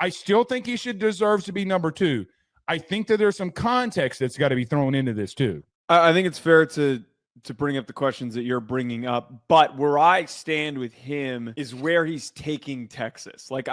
I still think he should deserve to be number 2. I think that there's some context that's got to be thrown into this too. I think it's fair to bring up the questions that you're bringing up, but where I stand with him is where he's taking Texas. Like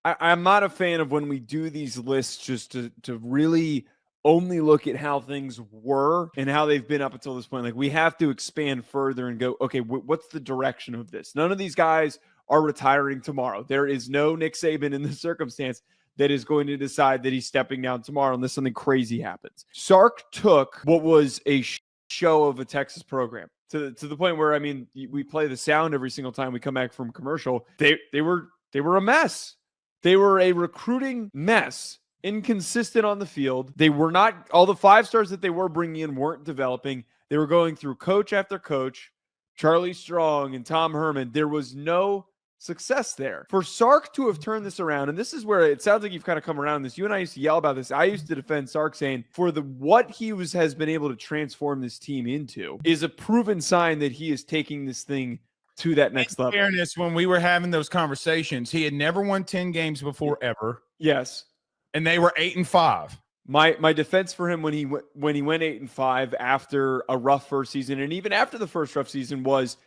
I'm not a fan of when we do these lists just to really only look at how things were and how they've been up until this point. Like we have to expand further and go, okay, what's the direction of this? None of these guys are retiring tomorrow. There is no Nick Saban in this circumstance that is going to decide that he's stepping down tomorrow unless something crazy happens. Sark took what was a show of a Texas program to the point where, I mean, we play the sound every single time we come back from commercial. They were a mess. They were a recruiting mess, inconsistent on the field. They were not, all the 5 stars that they were bringing in weren't developing. They were going through coach after coach, Charlie Strong and Tom Herman. There was no success there. For Sark to have turned this around, and this is where it sounds like you've kind of come around this. You and I used to yell about this. I used to defend Sark saying for what he has been able to transform this team into is a proven sign that he is taking this thing to that next level. In fairness, when we were having those conversations, he had never won 10 games before ever. Yes. And they were 8-5. My defense for him when he went 8-5 after a rough first season, and even after the first rough season, was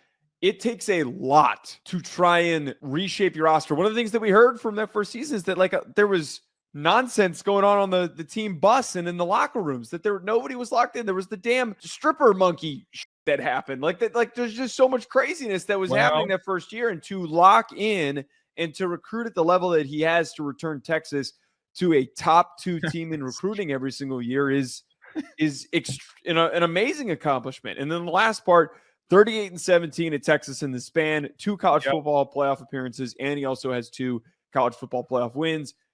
it takes a lot to try and reshape your roster. One of the things that we heard from that first season is that there was nonsense going on the team bus and in the locker rooms, that nobody was locked in. There was the damn stripper monkey that happened. There's just so much craziness that was happening that first year, and to lock in and to recruit at the level that he has to return Texas to a top 2 team in recruiting every single year is an amazing accomplishment. And then the last part, 38-17 at Texas in the span, 2 college football playoff appearances, and he also has 2 college football playoff wins.